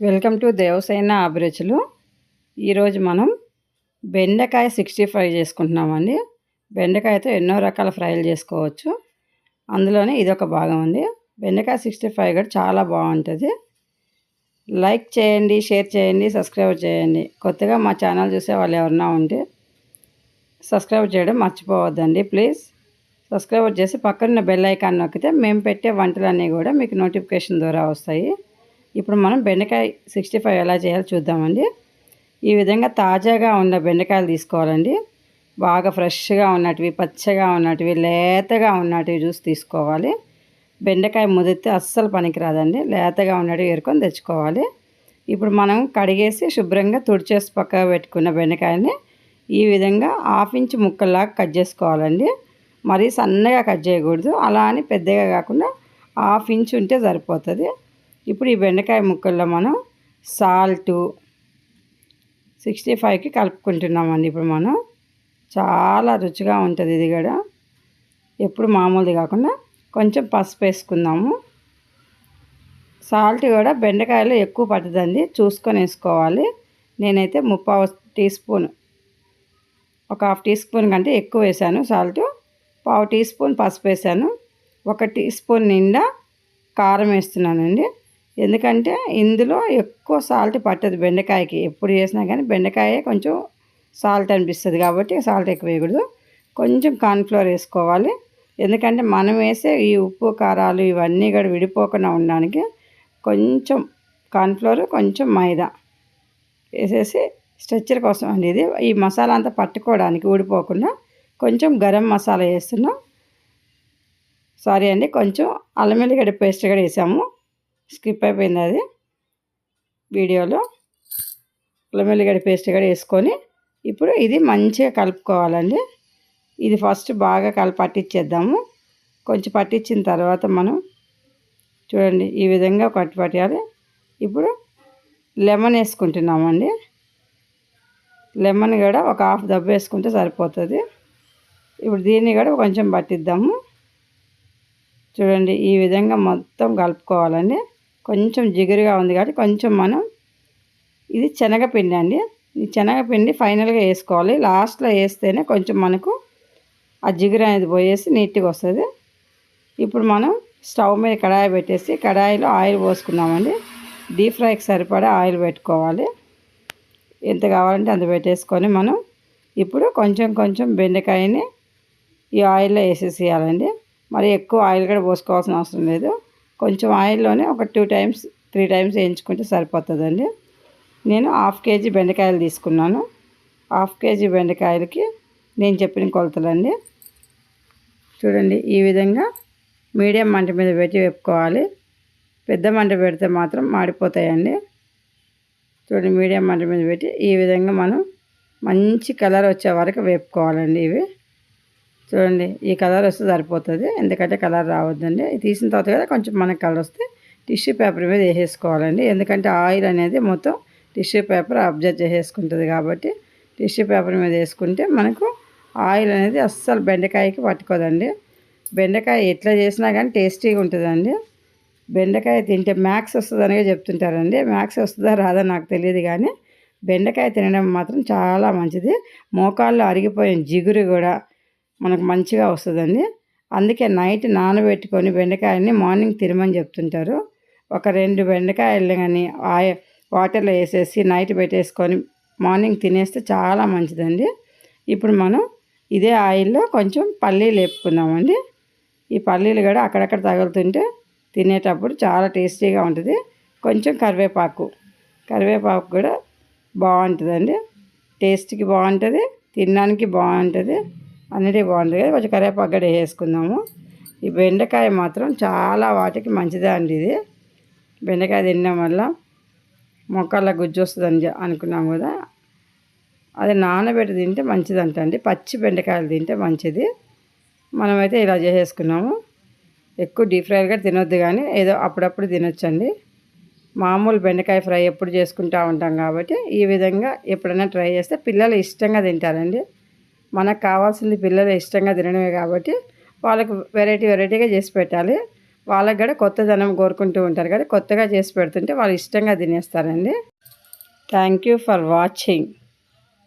Welcome to Devasena అభిరుచులు. ఈరోజు మనం బెండకాయ 65 చేసుకుంటున్నామండి. బెండకాయతో ఎన్నో రకాల ఫ్రైలు చేసుకోవచ్చు. అందులోనే ఇదొక భాగం అండి. బెండకాయ 65 కూడా చాలా బాగుంటుంది. లైక్ చేయండి, షేర్ చేయండి, సబ్స్క్రైబ్ చేయండి. కొత్తగా మా ఛానల్ చూసే వాళ్ళు ఎవరన్నా ఉంటే సబ్స్క్రైబ్ చేయడం మర్చిపోవద్దండి ప్లీజ్. సబ్స్క్రైబ్ చేసి పక్కన బెల్ ఐకాన్ నొక్కితే మేము పెట్టే వంటలన్నీ కూడా మీకు నోటిఫికేషన్ ద్వారా వస్తాయి. ఇప్పుడు మనం బెండకాయ 65 ఎలా చేయాలో చూద్దామండి. ఈ విధంగా తాజాగా ఉన్న బెండకాయలు తీసుకోవాలండి. బాగా ఫ్రెష్గా ఉన్నటివి, పచ్చగా ఉన్నటివి, లేతగా ఉన్నటివి చూసి తీసుకోవాలి. బెండకాయ ముదిరితే అస్సలు పనికిరాదండి. లేతగా ఉన్నటివి ఏరుకొని తెచ్చుకోవాలి. ఇప్పుడు మనం కడిగేసి శుభ్రంగా తుడిచేసి పక్కగా పెట్టుకున్న బెండకాయని ఈ విధంగా 1/2 ఇంచ్ ముక్కల్లాగా కట్ చేసుకోవాలండి. మరీ సన్నగా కట్ చేయకూడదు, అలా అని పెద్దగా కాకుండా 1/2 ఇంచ్ ఉంటే సరిపోతుంది. ఇప్పుడు ఈ బెండకాయ ముక్కల్లో మనం సాల్టు 65కి కలుపుకుంటున్నామండి. ఇప్పుడు మనం చాలా రుచిగా ఉంటుంది. ఇది కూడా ఎప్పుడు మామూలుది కాకుండా కొంచెం పసుపు వేసుకుందాము. సాల్ట్ కూడా బెండకాయలో ఎక్కువ పడుతుందండి, చూసుకొని వేసుకోవాలి. నేనైతే 1/2 టీ స్పూన్, ఒక 1/2 టీ స్పూన్ కంటే ఎక్కువ వేసాను సాల్ట్. 1/2 టీ స్పూన్ పసుపు వేసాను. 1 టీ స్పూన్ నిండా కారం వేస్తున్నానండి. ఎందుకంటే ఇందులో ఎక్కువ సాల్ట్ పట్టదు బెండకాయకి. ఎప్పుడు చేసినా కానీ బెండకాయ కొంచెం సాల్ట్ అనిపిస్తుంది కాబట్టి సాల్ట్ ఎక్కువ వేయకూడదు. కొంచెం కార్న్ఫ్లోర్ వేసుకోవాలి. ఎందుకంటే మనం వేసే ఈ ఉప్పు కారాలు ఇవన్నీ కూడా విడిపోకుండా ఉండడానికి కొంచెం కార్న్ఫ్లోర్, కొంచెం మైదా వేసేసి స్ట్రెచ్చర్ కోసం అండి ఇది. ఈ మసాలా అంతా పట్టుకోవడానికి ఊడిపోకుండా కొంచెం గరం మసాలా వేస్తున్నాం. సారీ అండి, కొంచెం అల్లం వెల్లిగడ్డ పేస్ట్ కూడా వేసాము. స్కిప్ అయిపోయింది అది వీడియోలో. అల్లం వెల్లిగడ్డ పేస్ట్ కూడా వేసుకొని ఇప్పుడు ఇది మంచిగా కలుపుకోవాలండి. ఇది ఫస్ట్ బాగా పట్టించేద్దాము. కొంచెం పట్టించిన తర్వాత మనం చూడండి ఈ విధంగా పట్టియాలి. ఇప్పుడు లెమన్ వేసుకుంటున్నామండి. లెమన్ కూడా ఒక 1/2 దెబ్బ వేసుకుంటే సరిపోతుంది. ఇప్పుడు దీన్ని కూడా కొంచెం పట్టిద్దాము. చూడండి ఈ విధంగా మొత్తం కలుపుకోవాలండి. కొంచెం జిగురుగా ఉంది కాబట్టి కొంచెం మనం ఇది శనగపిండి అండి. ఈ శనగపిండి ఫైనల్గా వేసుకోవాలి. లాస్ట్లో వేస్తేనే కొంచెం మనకు ఆ జిగురు అనేది పోయేసి నీట్గా వస్తుంది. ఇప్పుడు మనం స్టవ్ మీద కడాయి పెట్టేసి కడాయిలో ఆయిల్ పోసుకున్నామండి. డీప్ ఫ్రైకి సరిపడా ఆయిల్ పెట్టుకోవాలి. ఎంత కావాలంటే అంత పెట్టేసుకొని మనం ఇప్పుడు కొంచెం కొంచెం బెండకాయని ఈ ఆయిల్లో వేసేసేయాలండి. మరి ఎక్కువ ఆయిల్ కూడా పోసుకోవాల్సిన అవసరం లేదు. కొంచెం ఆయిల్లోనే ఒక 2 టైమ్స్ 3 టైమ్స్ వేయించుకుంటే సరిపోతుందండి. నేను 1/2 కేజీ బెండకాయలు తీసుకున్నాను. 1/2 కేజీ బెండకాయలకి నేను చెప్పిన కొలతలండి. చూడండి ఈ విధంగా మీడియం మంట మీద పెట్టి వేపుకోవాలి. పెద్ద మంట పెడితే మాత్రం మాడిపోతాయండి. చూడండి మీడియం మంట మీద పెట్టి ఈ విధంగా మనం మంచి కలర్ వచ్చే వరకు వేపుకోవాలండి. ఇవి చూడండి ఈ కలర్ వస్తే సరిపోతుంది, ఎందుకంటే కలర్ రావద్దండి. తీసిన తర్వాత కదా కొంచెం మనకు కలర్ వస్తే టిష్యూ పేపర్ మీద వేసేసుకోవాలండి. ఎందుకంటే ఆయిల్ అనేది మొత్తం టిష్యూ పేపర్ అబ్జర్వ్ చేసేసుకుంటుంది కాబట్టి టిష్యూ పేపర్ మీద వేసుకుంటే మనకు ఆయిల్ అనేది అస్సలు బెండకాయకి పట్టుకోదండి. బెండకాయ ఎట్లా చేసినా కానీ టేస్టీగా ఉంటుందండి. బెండకాయ తింటే మ్యాక్స్ వస్తుందనిగా చెప్తుంటారండి. మ్యాక్స్ వస్తుందా రాదా నాకు తెలియదు, కానీ బెండకాయ తినడం మాత్రం చాలా మంచిది. మోకాళ్ళు అరిగిపోయిన జిగురు కూడా మనకు మంచిగా వస్తుందండి. అందుకే నైట్ నానబెట్టుకొని బెండకాయని మార్నింగ్ తినమని చెప్తుంటారు. ఒక 2 బెండకాయలు కానీ వాటర్లో వేసేసి నైట్ పెట్టేసుకొని మార్నింగ్ తినేస్తే చాలా మంచిదండి. ఇప్పుడు మనం ఇదే ఆయిల్లో కొంచెం పల్లీలు వేపుకుందామండి. ఈ పల్లీలు కూడా అక్కడక్కడ తగులుతుంటే తినేటప్పుడు చాలా టేస్టీగా ఉంటుంది. కొంచెం కరివేపాకు కూడా బాగుంటుందండి. టేస్ట్కి బాగుంటుంది, తినడానికి బాగుంటుంది, అన్నిటికీ బాగుంటుంది కదా. కొంచెం కరివేపాకు కూడా వేసుకుందాము. ఈ బెండకాయ మాత్రం చాలా వాటికి మంచిదే అండి. ఇది బెండకాయ తినడం వల్ల మొక్కల్లో గుజ్జు వస్తుందని అనుకున్నాం కదా, అది నానబెట్టి తింటే మంచిదంటండి. పచ్చి బెండకాయలు తింటే మంచిది. మనమైతే ఇలా చేసేసుకున్నాము. ఎక్కువ డీప్ ఫ్రైలు కూడా తినొద్దు, కానీ ఏదో అప్పుడప్పుడు తినొచ్చండి. మామూలు బెండకాయ ఫ్రై ఎప్పుడు చేసుకుంటూ ఉంటాం కాబట్టి ఈ విధంగా ఎప్పుడైనా ట్రై చేస్తే పిల్లలు ఇష్టంగా తింటారండి. మనకు కావాల్సింది పిల్లలు ఇష్టంగా తినడమే కాబట్టి వాళ్ళకు వెరైటీగా చేసి పెట్టాలి. వాళ్ళకి కూడా కొత్తదనం కోరుకుంటూ ఉంటారు కదా, కొత్తగా చేసి పెడుతుంటే వాళ్ళు ఇష్టంగా తినేస్తారండి. Thank you for watching.